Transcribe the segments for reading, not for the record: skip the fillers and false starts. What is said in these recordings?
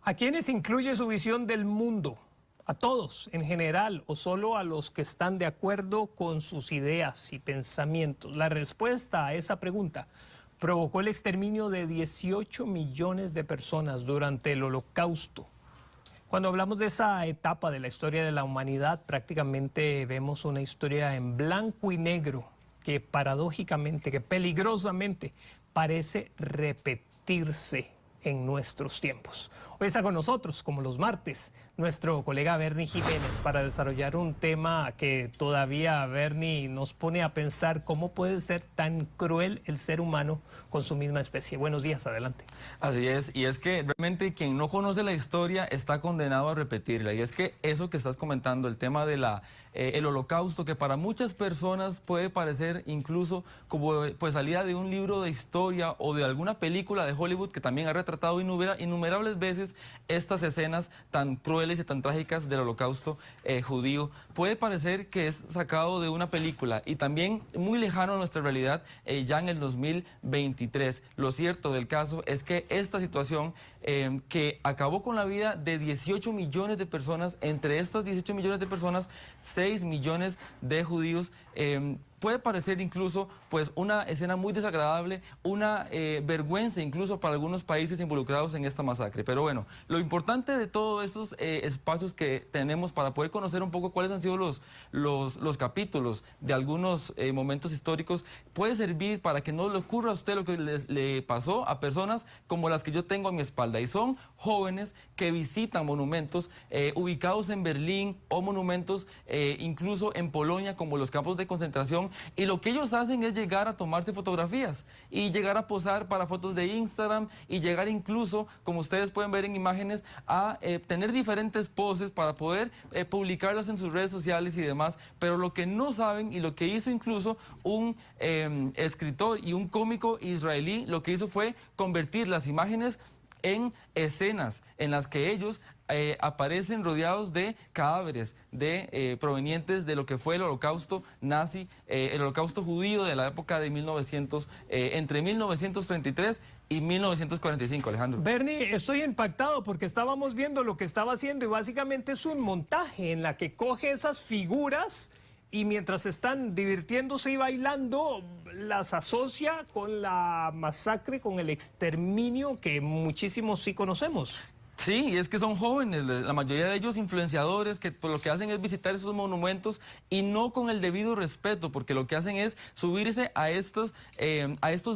¿A quiénes incluye su visión del mundo? ¿A todos en general o solo a los que están de acuerdo con sus ideas y pensamientos? La respuesta a esa pregunta provocó el exterminio de 18 millones de personas durante el Holocausto. Cuando hablamos de esa etapa de la historia de la humanidad, prácticamente vemos una historia en blanco y negro que paradójicamente, que peligrosamente parece repetirse en nuestros tiempos. Hoy está con nosotros, como los martes, nuestro colega Bernie Jiménez para desarrollar un tema que todavía Bernie nos pone a pensar cómo puede ser tan cruel el ser humano con su misma especie. Buenos días, adelante. Así es, y es que realmente quien no conoce la historia está condenado a repetirla, y es que eso que estás comentando, el tema de el holocausto, que para muchas personas puede parecer incluso como pues salida de un libro de historia o de alguna película de Hollywood que también ha retratado innumerables veces estas escenas tan crueles y tan trágicas del holocausto judío, puede parecer que es sacado de una película y también muy lejano a nuestra realidad ya en el 2023. Lo cierto del caso es que esta situación que acabó con la vida de 18 millones de personas, entre estas 18 millones de personas, 6 millones de judíos, puede parecer incluso pues una escena muy desagradable, una vergüenza incluso para algunos países involucrados en esta masacre. Pero bueno, lo importante de todos estos espacios que tenemos para poder conocer un poco cuáles han sido los capítulos de algunos momentos históricos, puede servir para que no le ocurra a usted lo que le pasó a personas como las que yo tengo a mi espalda. Y son jóvenes que visitan monumentos ubicados en Berlín o monumentos incluso en Polonia como los campos de concentración, y lo que ellos hacen es llegar a tomarse fotografías y llegar a posar para fotos de Instagram y llegar incluso, como ustedes pueden ver en imágenes, a tener diferentes poses para poder publicarlas en sus redes sociales y demás. Pero lo que no saben, y lo que hizo incluso un escritor y un cómico israelí, lo que hizo fue convertir las imágenes en escenas en las que ellos aparecen rodeados de cadáveres provenientes de lo que fue el holocausto nazi, el holocausto judío de la época de entre 1933 y 1945, Alejandro. Bernie, estoy impactado porque estábamos viendo lo que estaba haciendo y básicamente es un montaje en la que coge esas figuras y mientras están divirtiéndose y bailando, las asocia con la masacre, con el exterminio que muchísimos sí conocemos. Sí, y es que son jóvenes, la mayoría de ellos influenciadores, que pues, lo que hacen es visitar esos monumentos y no con el debido respeto, porque lo que hacen es subirse a estos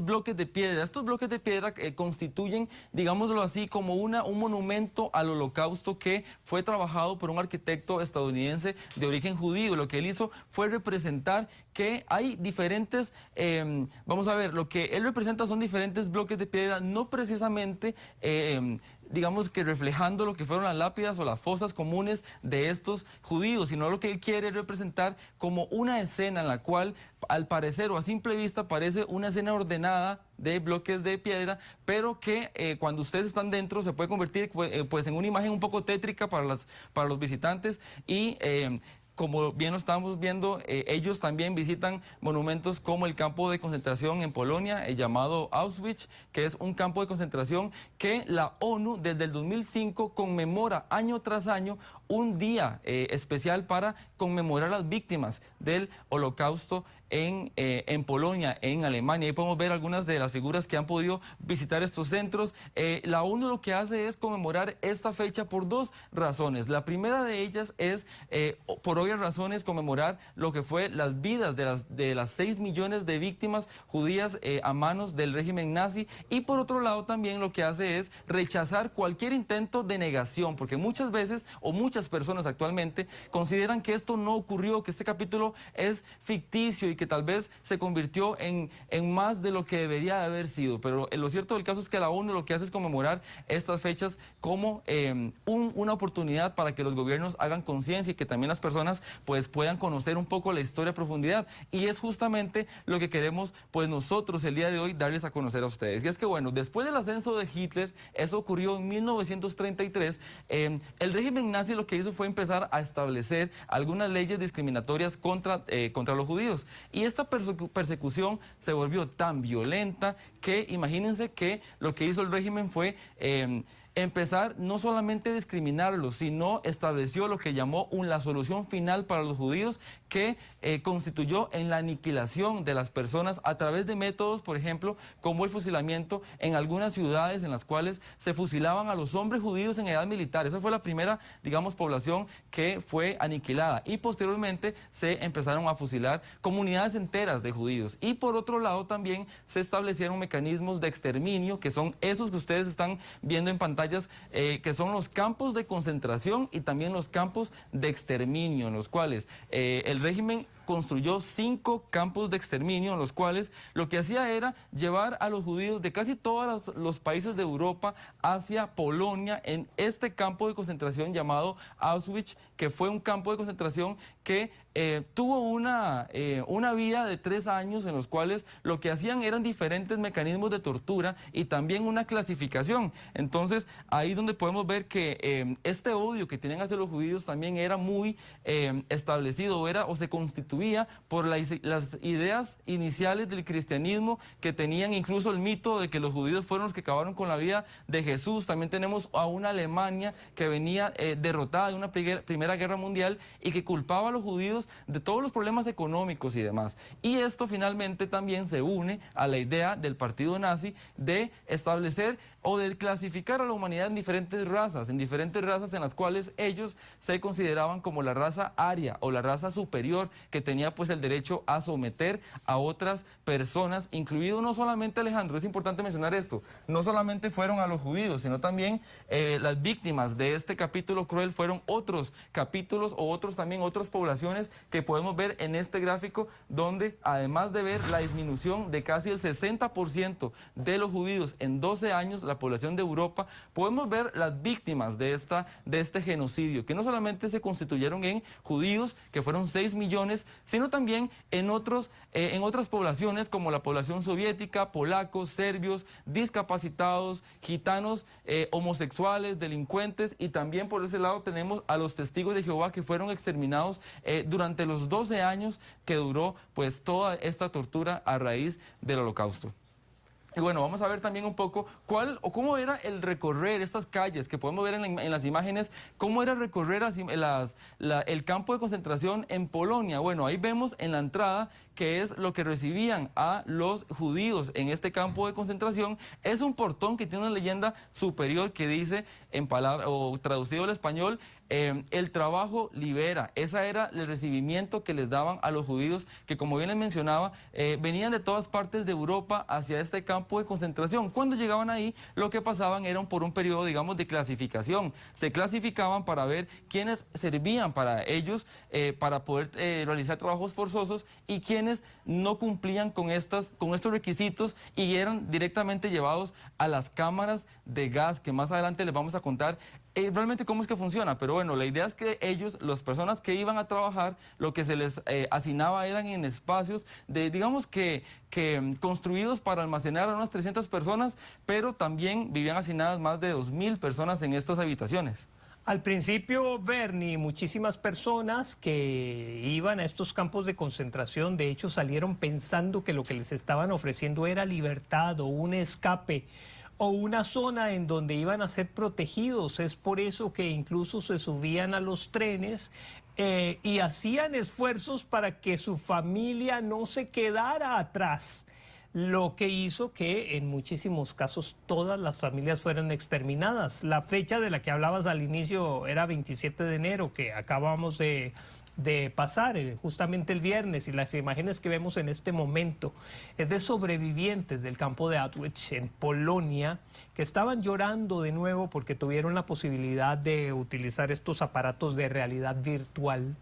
bloques de piedra. Estos bloques de piedra constituyen, digámoslo así, como un monumento al holocausto que fue trabajado por un arquitecto estadounidense de origen judío. Lo que él hizo fue representar que hay diferentes, vamos a ver, lo que él representa son diferentes bloques de piedra, no precisamente digamos que reflejando lo que fueron las lápidas o las fosas comunes de estos judíos, sino lo que él quiere representar como una escena en la cual, al parecer o a simple vista, parece una escena ordenada de bloques de piedra, pero que cuando ustedes están dentro se puede convertir pues en una imagen un poco tétrica para los visitantes. Y como bien lo estábamos viendo, ellos también visitan monumentos como el campo de concentración en Polonia, llamado Auschwitz, que es un campo de concentración que la ONU desde el 2005 conmemora año tras año un día especial para conmemorar las víctimas del holocausto en Polonia, en Alemania. Ahí podemos ver algunas de las figuras que han podido visitar estos centros. La ONU lo que hace es conmemorar esta fecha por dos razones. La primera de ellas es, por obvias razones, conmemorar lo que fue las vidas de las 6 millones de víctimas judías a manos del régimen nazi, y por otro lado también lo que hace es rechazar cualquier intento de negación, porque muchas veces o muchas personas actualmente consideran que esto no ocurrió, que este capítulo es ficticio y que tal vez se convirtió en más de lo que debería de haber sido. Pero lo cierto del caso es que la ONU lo que hace es conmemorar estas fechas como una oportunidad para que los gobiernos hagan conciencia y que también las personas pues puedan conocer un poco la historia a profundidad. Y es justamente lo que queremos pues nosotros el día de hoy darles a conocer a ustedes. Y es que bueno, después del ascenso de Hitler, eso ocurrió en 1933, el régimen nazi lo que hizo fue empezar a establecer algunas leyes discriminatorias contra los judíos. Y esta persecución se volvió tan violenta que imagínense que lo que hizo el régimen fue empezar no solamente a discriminarlos, sino estableció lo que llamó la solución final para los judíos, que constituyó en la aniquilación de las personas a través de métodos, por ejemplo, como el fusilamiento en algunas ciudades en las cuales se fusilaban a los hombres judíos en edad militar. Esa fue la primera, digamos, población que fue aniquilada, y posteriormente se empezaron a fusilar comunidades enteras de judíos. Y por otro lado también se establecieron mecanismos de exterminio, que son esos que ustedes están viendo en pantallas, que son los campos de concentración y también los campos de exterminio, en los cuales el régimen construyó 5 campos de exterminio, en los cuales lo que hacía era llevar a los judíos de casi todos los países de Europa hacia Polonia, en este campo de concentración llamado Auschwitz, que fue un campo de concentración que tuvo una vida de 3 años, en los cuales lo que hacían eran diferentes mecanismos de tortura y también una clasificación. Entonces, ahí donde podemos ver que este odio que tienen hacia los judíos también era muy establecido, o se constituía por las ideas iniciales del cristianismo, que tenían incluso el mito de que los judíos fueron los que acabaron con la vida de Jesús. También tenemos a una Alemania que venía derrotada de una Primera Guerra Mundial y que culpaba a los judíos de todos los problemas económicos y demás. Y esto finalmente también se une a la idea del partido nazi de establecer o de clasificar a la humanidad en diferentes razas en las cuales ellos se consideraban como la raza aria o la raza superior, que tenía pues el derecho a someter a otras personas, incluido no solamente, Alejandro, es importante mencionar esto, no solamente fueron a los judíos, sino también las víctimas de este capítulo cruel fueron otros capítulos o otras poblaciones que podemos ver en este gráfico, donde además de ver la disminución de casi el 60% de los judíos en 12 años, la población de Europa, podemos ver las víctimas de este genocidio, que no solamente se constituyeron en judíos, que fueron 6 millones, sino también en otras poblaciones como la población soviética, polacos, serbios, discapacitados, gitanos, homosexuales, delincuentes, y también por ese lado tenemos a los testigos de Jehová, que fueron exterminados durante los 12 años que duró pues toda esta tortura a raíz del Holocausto. Y bueno, vamos a ver también un poco cómo era el recorrer estas calles que podemos ver en las imágenes, cómo era recorrer el campo de concentración en Polonia. Bueno, ahí vemos en la entrada que es lo que recibían a los judíos en este campo de concentración. Es un portón que tiene una leyenda superior que dice, o traducido al español, el trabajo libera. Ese era el recibimiento que les daban a los judíos, que como bien les mencionaba, venían de todas partes de Europa hacia este campo de concentración. Cuando llegaban ahí, lo que pasaban era por un periodo, digamos, de clasificación. Se clasificaban para ver quiénes servían para ellos, para poder realizar trabajos forzosos, y quiénes no cumplían con estos requisitos y eran directamente llevados a las cámaras de gas, que más adelante les vamos a contar realmente cómo es que funciona. Pero bueno, la idea es que ellos, las personas que iban a trabajar, lo que se les asignaba eran en espacios digamos que construidos para almacenar a unas 300 personas, pero también vivían asignadas más de 2.000 personas en estas habitaciones. Al principio, Bernie, muchísimas personas que iban a estos campos de concentración, de hecho, salieron pensando que lo que les estaban ofreciendo era libertad o un escape o una zona en donde iban a ser protegidos. Es por eso que incluso se subían a los trenes y hacían esfuerzos para que su familia no se quedara atrás, lo que hizo que en muchísimos casos todas las familias fueran exterminadas. La fecha de la que hablabas al inicio era 27 de enero, que acabamos de pasar, justamente el viernes, y las imágenes que vemos en este momento es de sobrevivientes del campo de Auschwitz en Polonia, que estaban llorando de nuevo porque tuvieron la posibilidad de utilizar estos aparatos de realidad virtual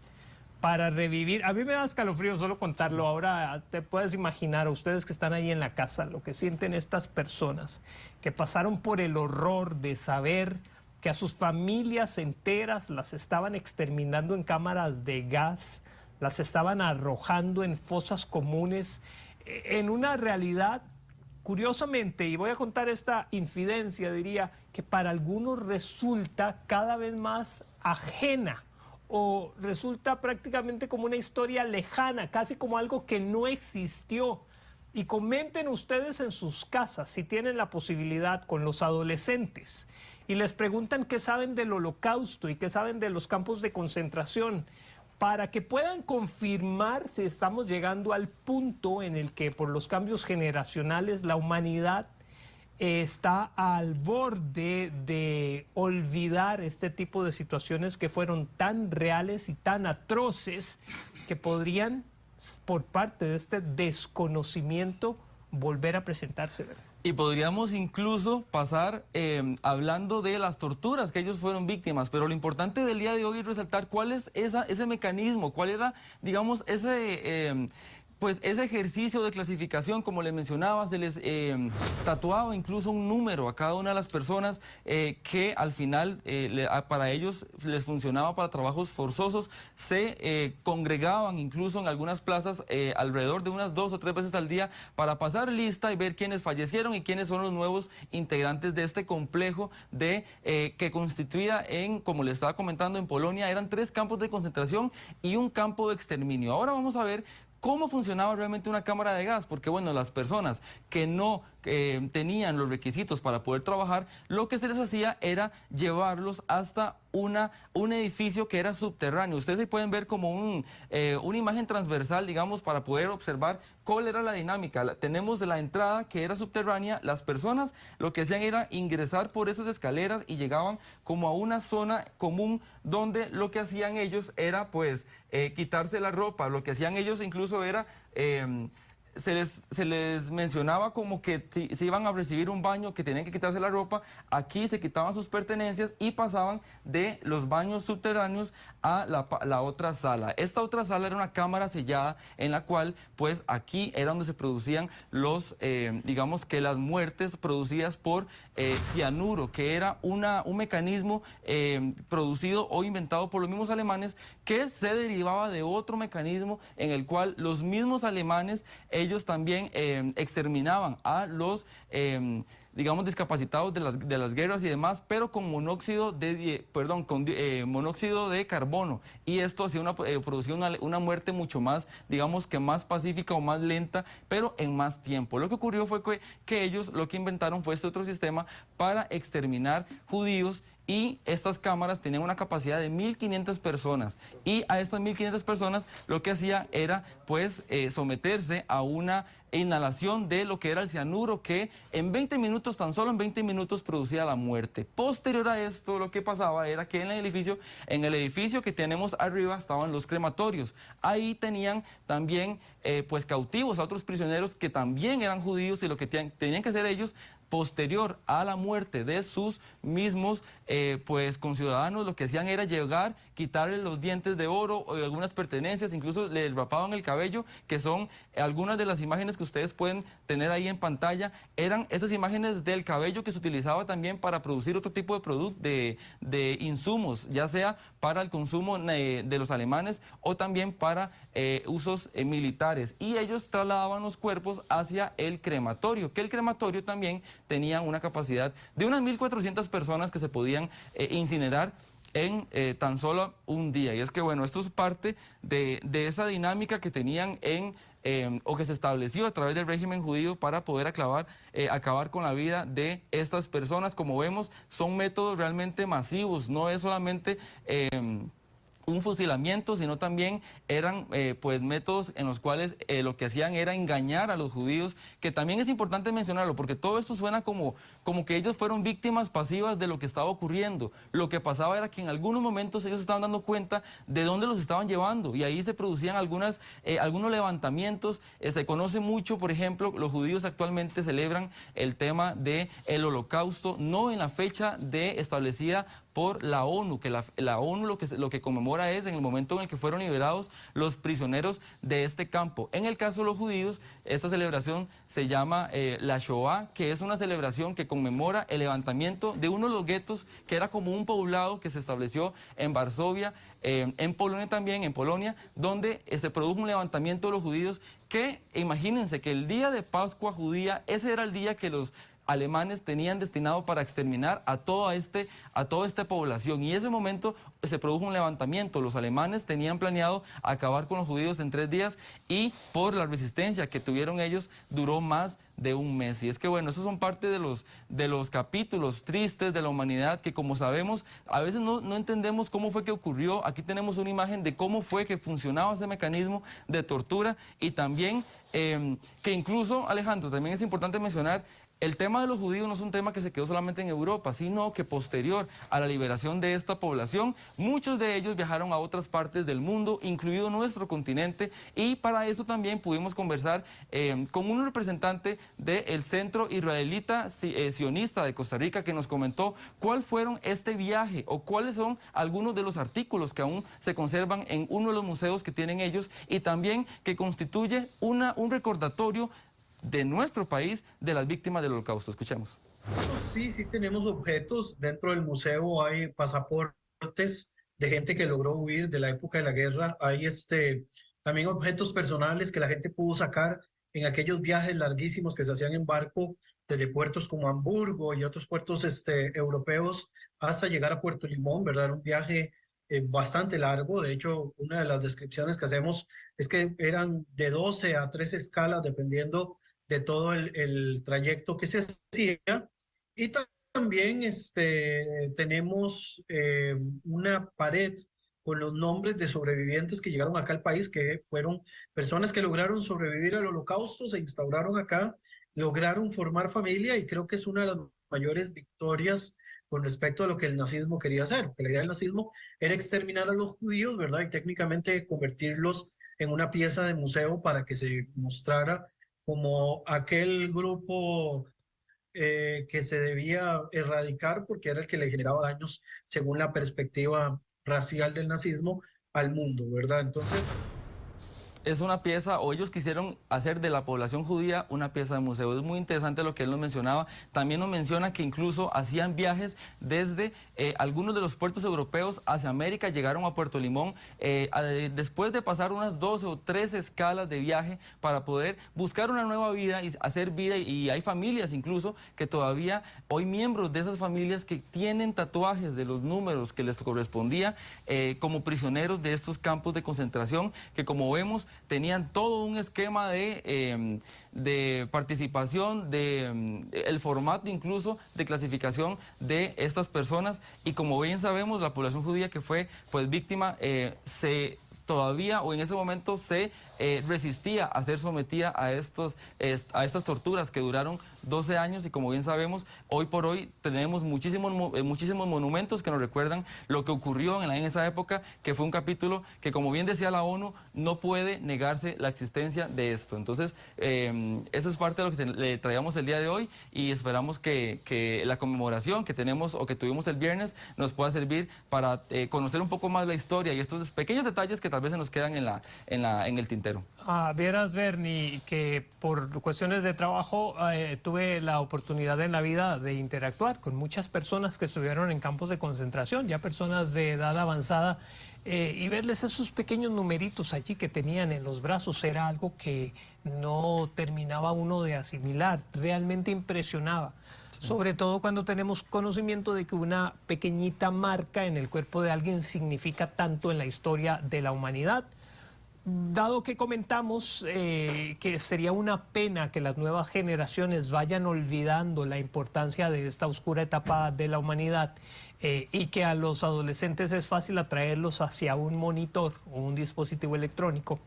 para revivir. A mí me da escalofrío solo contarlo. Ahora te puedes imaginar, a ustedes que están ahí en la casa, lo que sienten estas personas que pasaron por el horror de saber que a sus familias enteras las estaban exterminando en cámaras de gas, las estaban arrojando en fosas comunes, en una realidad, curiosamente, y voy a contar esta infidencia, diría, que para algunos resulta cada vez más ajena, o resulta prácticamente como una historia lejana, casi como algo que no existió. Y comenten ustedes en sus casas, si tienen la posibilidad, con los adolescentes. y les preguntan qué saben del Holocausto y qué saben de los campos de concentración, para que puedan confirmar si estamos llegando al punto en el que por los cambios generacionales la humanidad está al borde de olvidar este tipo de situaciones que fueron tan reales y tan atroces que podrían, por parte de este desconocimiento, volver a presentarse, ¿verdad? Y podríamos incluso pasar hablando de las torturas que ellos fueron víctimas, pero lo importante del día de hoy es resaltar cuál es ese mecanismo, cuál era, digamos, pues ese ejercicio de clasificación. Como les mencionaba, se les tatuaba incluso un número a cada una de las personas que al final para ellos les funcionaba para trabajos forzosos. Se congregaban incluso en algunas plazas alrededor de unas 2 o 3 veces al día para pasar lista y ver quiénes fallecieron y quiénes son los nuevos integrantes de este complejo que constituía como les estaba comentando, en Polonia eran 3 campos de concentración y un campo de exterminio. Ahora vamos a ver cómo funcionaba realmente una cámara de gas, porque bueno, las personas que no tenían los requisitos para poder trabajar, lo que se les hacía era llevarlos hasta un edificio que era subterráneo. Ustedes ahí pueden ver como una imagen transversal, digamos, para poder observar cuál era la dinámica. Tenemos la entrada que era subterránea, las personas lo que hacían era ingresar por esas escaleras y llegaban como a una zona común donde lo que hacían ellos era pues quitarse la ropa. Lo que hacían ellos incluso era se les mencionaba como que se iban a recibir un baño, que tenían que quitarse la ropa. Aquí se quitaban sus pertenencias y pasaban de los baños subterráneos a la otra sala. Esta otra sala era una cámara sellada en la cual, pues aquí era donde se producían digamos que las muertes producidas por cianuro, que era un mecanismo producido o inventado por los mismos alemanes, que se derivaba de otro mecanismo en el cual los mismos alemanes, ellos también exterminaban a los digamos, discapacitados de las guerras y demás, pero con monóxido monóxido de carbono. Y esto hacía producía una muerte mucho más, digamos, que más pacífica o más lenta, pero en más tiempo. Lo que ocurrió fue que ellos lo que inventaron fue este otro sistema para exterminar judíos. Y estas cámaras tenían una capacidad de 1.500 personas. Y a estas 1.500 personas lo que hacía era, pues, someterse a una inhalación de lo que era el cianuro, que en 20 minutos, tan solo en 20 minutos, producía la muerte. Posterior a esto, lo que pasaba era que en el edificio que tenemos arriba estaban los crematorios. Ahí tenían también, pues, cautivos a otros prisioneros que también eran judíos, y lo que tenían que hacer ellos, posterior a la muerte de sus mismos pues conciudadanos, lo que hacían era llegar, quitarle los dientes de oro o algunas pertenencias, incluso le rapaban el cabello, que son algunas de las imágenes que ustedes pueden tener ahí en pantalla. Eran estas imágenes del cabello que se utilizaba también para producir otro tipo de insumos, ya sea para el consumo de los alemanes o también para usos militares. Y ellos trasladaban los cuerpos hacia el crematorio, que el crematorio también tenía una capacidad de unas 1.400 personas que se podían incinerar en tan solo un día. Y es que, bueno, esto es parte de esa dinámica que tenían o que se estableció a través del régimen judío para poder acabar con la vida de estas personas. Como vemos, son métodos realmente masivos, no es solamente un fusilamiento, sino también eran pues métodos en los cuales lo que hacían era engañar a los judíos, que también es importante mencionarlo, porque todo esto suena como que ellos fueron víctimas pasivas de lo que estaba ocurriendo. Lo que pasaba era que en algunos momentos ellos estaban dando cuenta de dónde los estaban llevando, y ahí se producían algunos levantamientos. Se conoce mucho, por ejemplo, los judíos actualmente celebran el tema del Holocausto, no en la fecha establecida por la ONU, que la ONU lo que conmemora es en el momento en el que fueron liberados los prisioneros de este campo. En el caso de los judíos, esta celebración se llama la Shoah, que es una celebración que conmemora el levantamiento de uno de los guetos, que era como un poblado que se estableció en Varsovia, en Polonia también, en Polonia, donde se produjo un levantamiento de los judíos, que imagínense que el día de Pascua judía, ese era el día que los alemanes tenían destinado para exterminar a toda esta población. Y en ese momento se produjo un levantamiento. Los alemanes tenían planeado acabar con los judíos en 3 días y por la resistencia que tuvieron ellos duró más de un mes. Y es que bueno, esos son parte de los capítulos tristes de la humanidad que, como sabemos, a veces no entendemos cómo fue que ocurrió. Aquí tenemos una imagen de cómo fue que funcionaba ese mecanismo de tortura y también que incluso, Alejandro, también es importante mencionar, el tema de los judíos no es un tema que se quedó solamente en Europa, sino que posterior a la liberación de esta población, muchos de ellos viajaron a otras partes del mundo, incluido nuestro continente, y para eso también pudimos conversar con un representante del Centro Israelita Sionista de Costa Rica, que nos comentó cuál fueron este viaje o cuáles son algunos de los artículos que aún se conservan en uno de los museos que tienen ellos y también que constituye un recordatorio de nuestro país de las víctimas del Holocausto. Escuchemos. Sí, sí tenemos objetos. Dentro del museo hay pasaportes de gente que logró huir de la época de la guerra. Hay también objetos personales que la gente pudo sacar en aquellos viajes larguísimos que se hacían en barco desde puertos como Hamburgo y otros puertos europeos hasta llegar a Puerto Limón, ¿verdad? Era un viaje bastante largo. De hecho, una de las descripciones que hacemos es que eran de 12 a 13 escalas, dependiendo de todo el trayecto que se hacía. Y también tenemos una pared con los nombres de sobrevivientes que llegaron acá al país, que fueron personas que lograron sobrevivir al Holocausto, se instauraron acá, lograron formar familia y creo que es una de las mayores victorias con respecto a lo que el nazismo quería hacer. Porque la idea del nazismo era exterminar a los judíos, ¿verdad? Y técnicamente convertirlos en una pieza de museo para que se mostrara como aquel grupo que se debía erradicar porque era el que le generaba daños según la perspectiva racial del nazismo al mundo, ¿verdad? Entonces, Es una pieza, o ellos quisieron hacer de la población judía una pieza de museo. Es muy interesante lo que él nos mencionaba. También nos menciona que incluso hacían viajes desde algunos de los puertos europeos hacia América, llegaron a Puerto Limón, después de pasar unas 12 o 13 escalas de viaje para poder buscar una nueva vida y hacer vida. Y hay familias incluso que todavía, hoy miembros de esas familias que tienen tatuajes de los números que les correspondía como prisioneros de estos campos de concentración, que como vemos, tenían todo un esquema de participación, el formato incluso de clasificación de estas personas. Y como bien sabemos, la población judía que fue pues víctima todavía o en ese momento se resistía a ser sometida a estas torturas que duraron 12 años y como bien sabemos, hoy por hoy tenemos muchísimos monumentos que nos recuerdan lo que ocurrió en esa época, que fue un capítulo que, como bien decía la ONU, no puede negarse la existencia de esto. Entonces, eso es parte de lo que le traíamos el día de hoy y esperamos que la conmemoración que tenemos o que tuvimos el viernes nos pueda servir para conocer un poco más la historia y estos pequeños detalles que tal vez se nos quedan en el tintero. Vieras, Bernie, que por cuestiones de trabajo tuve la oportunidad en la vida de interactuar con muchas personas que estuvieron en campos de concentración, ya personas de edad avanzada, y verles esos pequeños numeritos allí que tenían en los brazos era algo que no terminaba uno de asimilar, realmente impresionaba. Sobre todo cuando tenemos conocimiento de que una pequeñita marca en el cuerpo de alguien significa tanto en la historia de la humanidad. Dado que comentamos que sería una pena que las nuevas generaciones vayan olvidando la importancia de esta oscura etapa de la humanidad y que a los adolescentes es fácil atraerlos hacia un monitor o un dispositivo electrónico,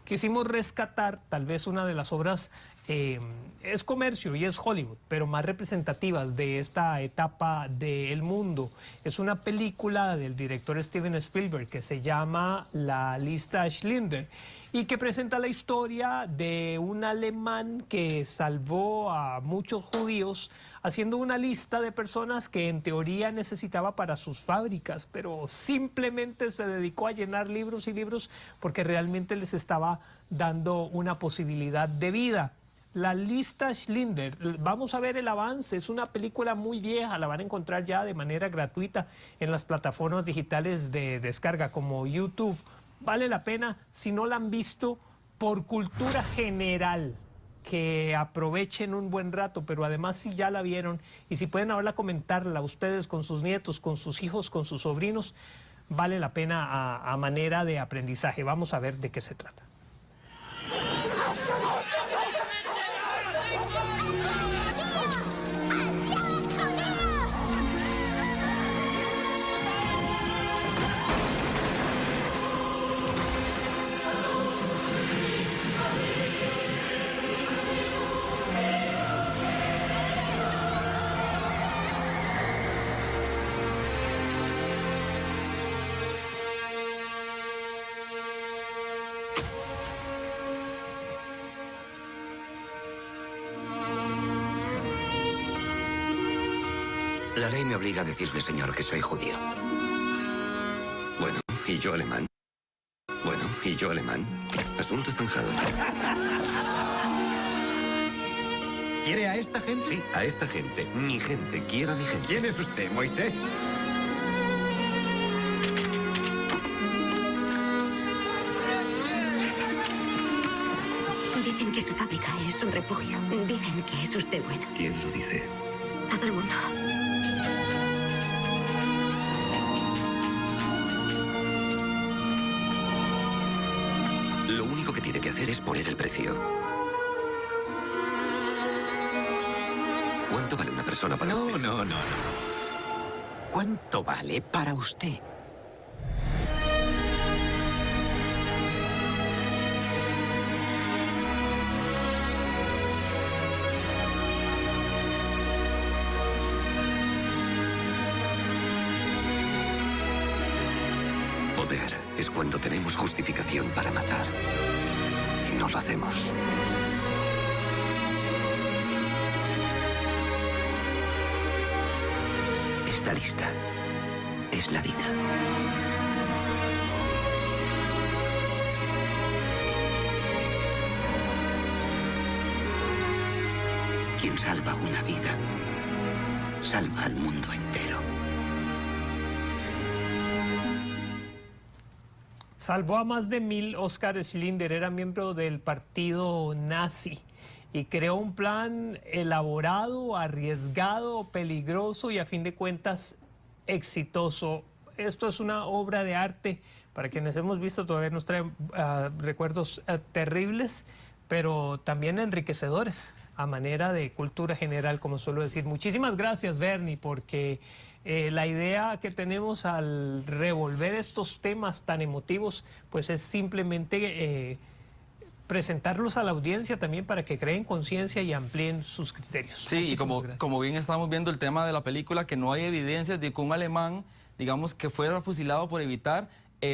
quisimos rescatar tal vez una de las obras, es comercio y es Hollywood, pero más representativas de esta etapa del mundo. Es una película del director Steven Spielberg que se llama La lista Schindler y que presenta la historia de un alemán que salvó a muchos judíos haciendo una lista de personas que en teoría necesitaba para sus fábricas, pero simplemente se dedicó a llenar libros y libros porque realmente les estaba dando una posibilidad de vida. La lista Schindler, vamos a ver el avance, es una película muy vieja, la van a encontrar ya de manera gratuita en las plataformas digitales de descarga como YouTube. Vale la pena, si no la han visto, por cultura general, que aprovechen un buen rato, pero además si ya la vieron y si pueden ahora comentarla ustedes con sus nietos, con sus hijos, con sus sobrinos, vale la pena a manera de aprendizaje. Vamos a ver de qué se trata. La ley me obliga a decirle, señor, que soy judío. Bueno, ¿y yo alemán? Bueno, ¿y yo alemán? Asunto zanjado. ¿Quiere a esta gente? Sí, a esta gente. Mi gente. Quiero a mi gente. ¿Quién es usted, Moisés? Dicen que su fábrica es un refugio. Dicen que es usted bueno. ¿Quién lo dice? Todo el mundo. Lo único que tiene que hacer es poner el precio. ¿Cuánto vale una persona para usted? No. ¿Cuánto vale para usted? Poder es cuando tenemos justificación para matar. Y no lo hacemos. Esta lista es la vida. Quien salva una vida, salva al mundo entero. Salvó a más de 1000. Oskar Schindler era miembro del partido nazi y creó un plan elaborado, arriesgado, peligroso y a fin de cuentas exitoso. Esto es una obra de arte. Para quienes hemos visto todavía nos trae recuerdos terribles, pero también enriquecedores a manera de cultura general, como suelo decir. Muchísimas gracias, Bernie, porque la idea que tenemos al revolver estos temas tan emotivos, pues es simplemente presentarlos a la audiencia también para que creen conciencia y amplíen sus criterios. Sí, y Muchísimas gracias. como bien estamos viendo el tema de la película, que no hay evidencias de que un alemán, digamos, que fuera fusilado por evitar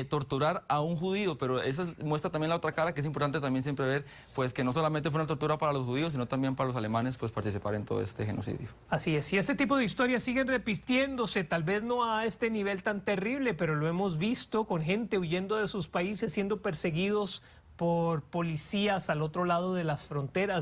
torturar a un judío, pero eso muestra también la otra cara, que es importante también siempre ver, pues que no solamente fue una tortura para los judíos, sino también para los alemanes, pues participar en todo este genocidio. Así es, y este tipo de historias siguen repitiéndose, tal vez no a este nivel tan terrible, pero lo hemos visto con gente huyendo de sus países, siendo perseguidos por policías al otro lado de las fronteras.